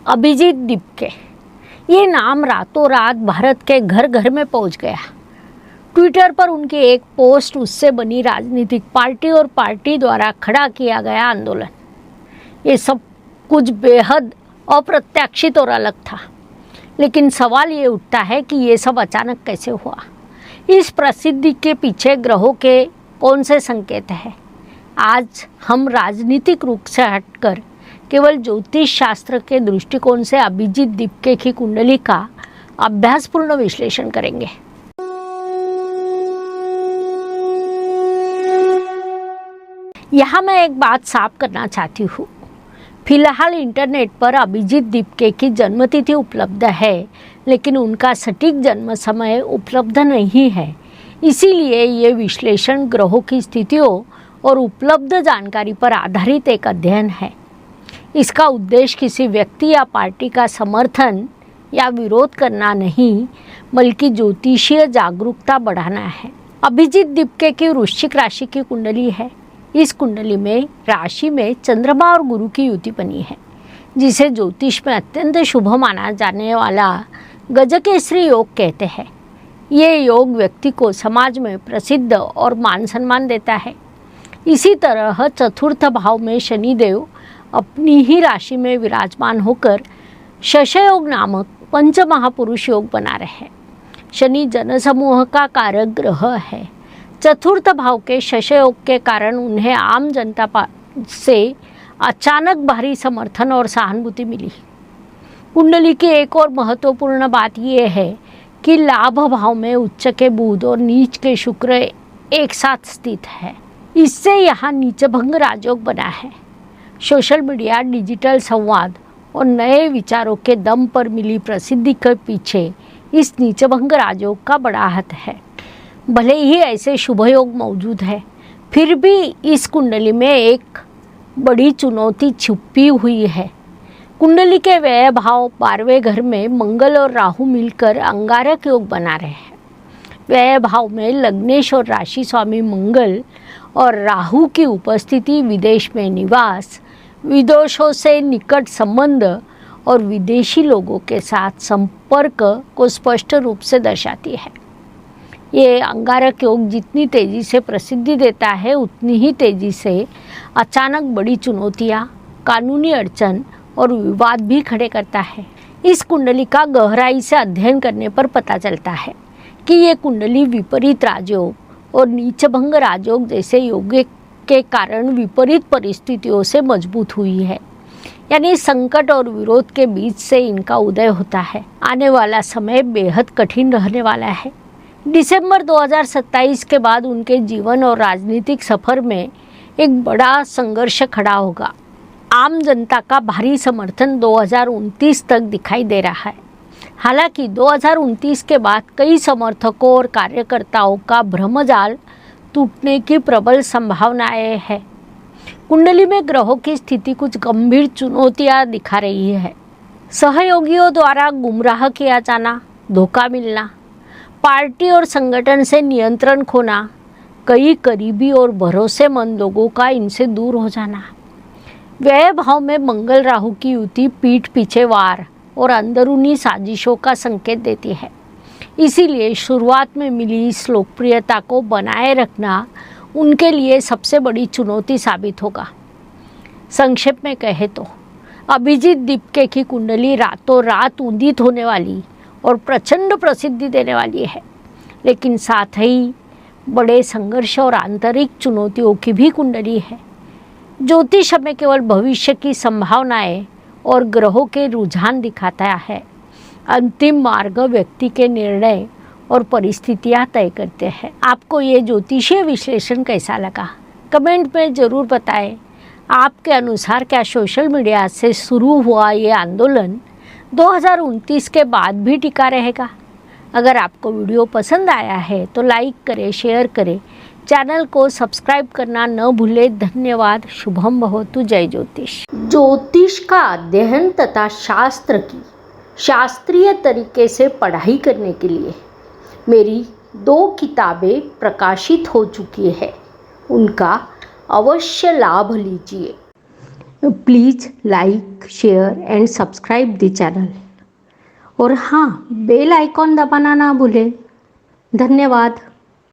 अभिजीत दीपके, ये नाम रातों रात भारत के घर घर में पहुंच गया। ट्विटर पर उनकी एक पोस्ट, उससे बनी राजनीतिक पार्टी और पार्टी द्वारा खड़ा किया गया आंदोलन, ये सब कुछ बेहद अप्रत्याशित और अलग था। लेकिन सवाल ये उठता है कि ये सब अचानक कैसे हुआ? इस प्रसिद्धि के पीछे ग्रहों के कौन से संकेत हैं? आज हम राजनीतिक रूप से हटकर केवल ज्योतिष शास्त्र के दृष्टिकोण से अभिजीत दीपके की कुंडली का अभ्यासपूर्ण विश्लेषण करेंगे। यहाँ मैं एक बात साफ करना चाहती हूँ। फिलहाल इंटरनेट पर अभिजीत दीपके की जन्मतिथि उपलब्ध है, लेकिन उनका सटीक जन्म समय उपलब्ध नहीं है। इसीलिए ये विश्लेषण ग्रहों की स्थितियों और उपलब्ध जानकारी पर आधारित एक अध्ययन है। इसका उद्देश्य किसी व्यक्ति या पार्टी का समर्थन या विरोध करना नहीं, बल्कि ज्योतिषीय जागरूकता बढ़ाना है। अभिजीत दीपके की वृश्चिक राशि की कुंडली है। इस कुंडली में राशि में चंद्रमा और गुरु की युति बनी है, जिसे ज्योतिष में अत्यंत शुभ माना जाने वाला गजकेसरी योग कहते हैं। ये योग व्यक्ति को समाज में प्रसिद्ध और मान सम्मान देता है। इसी तरह चतुर्थ भाव में शनिदेव अपनी ही राशि में विराजमान होकर शशयोग नामक पंच महापुरुष योग बना रहे हैं। शनि जनसमूह का कारक ग्रह है। चतुर्थ भाव के शशयोग के कारण उन्हें आम जनता से अचानक भारी समर्थन और सहानुभूति मिली। कुंडली की एक और महत्वपूर्ण बात यह है कि लाभ भाव में उच्च के बुध और नीच के शुक्र एक साथ स्थित है। इससे यहाँ नीचभंग राजयोग बना है। सोशल मीडिया, डिजिटल संवाद और नए विचारों के दम पर मिली प्रसिद्धि के पीछे इस नीचभंग राजयोग का बड़ा हाथ है। भले ही ऐसे शुभ योग मौजूद है, फिर भी इस कुंडली में एक बड़ी चुनौती छुपी हुई है। कुंडली के व्यय भाव 12वें घर में मंगल और राहु मिलकर अंगारक योग बना रहे हैं। व्यय भाव में लग्नेश और राशि स्वामी मंगल और राहु की उपस्थिति विदेश में निवास, विदेशों से निकट संबंध और विदेशी लोगों के साथ संपर्क को स्पष्ट रूप से दर्शाती है। ये अंगारक योग जितनी तेजी से प्रसिद्धि देता है, उतनी ही तेजी से अचानक बड़ी चुनौतियाँ, कानूनी अड़चन और विवाद भी खड़े करता है। इस कुंडली का गहराई से अध्ययन करने पर पता चलता है कि ये कुंडली विपरीत राजयोग और नीचभंग राजयोग जैसे योग के कारण विपरीत परिस्थितियों से मजबूत हुई है। यानी संकट और विरोध के बीच से इनका उदय होता है। आने वाला समय बेहद कठिन रहने वाला है। दिसंबर 2027 के बाद उनके जीवन और राजनीतिक सफर में एक बड़ा संघर्ष खड़ा होगा। आम जनता का भारी समर्थन 2029 तक दिखाई दे रहा है। हालांकि 2029 के बाद कई समर्थकों और कार्यकर्ताओं का भ्रमजाल टूटने की प्रबल संभावनाएं है। कुंडली में ग्रहों की स्थिति कुछ गंभीर चुनौतियां दिखा रही है। सहयोगियों द्वारा गुमराह किया जाना, धोखा मिलना, पार्टी और संगठन से नियंत्रण खोना, कई करीबी और भरोसेमंद लोगों का इनसे दूर हो जाना। व्यय भाव में मंगल राहु की युति पीठ पीछे वार और अंदरूनी साजिशों का संकेत देती है। इसीलिए शुरुआत में मिली इस लोकप्रियता को बनाए रखना उनके लिए सबसे बड़ी चुनौती साबित होगा। संक्षेप में कहे तो अभिजीत दीपके की कुंडली रातों रात उदित होने वाली और प्रचंड प्रसिद्धि देने वाली है, लेकिन साथ ही बड़े संघर्ष और आंतरिक चुनौतियों की भी कुंडली है। ज्योतिष हमें केवल भविष्य की संभावनाएं और ग्रहों के रुझान दिखाता है। अंतिम मार्ग व्यक्ति के निर्णय और परिस्थितियां तय करते हैं। आपको ये ज्योतिषीय विश्लेषण कैसा लगा? कमेंट में ज़रूर बताएं। आपके अनुसार क्या सोशल मीडिया से शुरू हुआ ये आंदोलन 2029 के बाद भी टिका रहेगा? अगर आपको वीडियो पसंद आया है तो लाइक करें, शेयर करें, चैनल को सब्सक्राइब करना न भूलें। धन्यवाद। शुभम भवतु। जय ज्योतिष। ज्योतिष का अध्ययन तथा शास्त्र की शास्त्रीय तरीके से पढ़ाई करने के लिए मेरी 2 किताबें प्रकाशित हो चुकी है, उनका अवश्य लाभ लीजिए। Please like, share and subscribe the channel. और हाँ, बेल आइकॉन दबाना ना भूलें। धन्यवाद।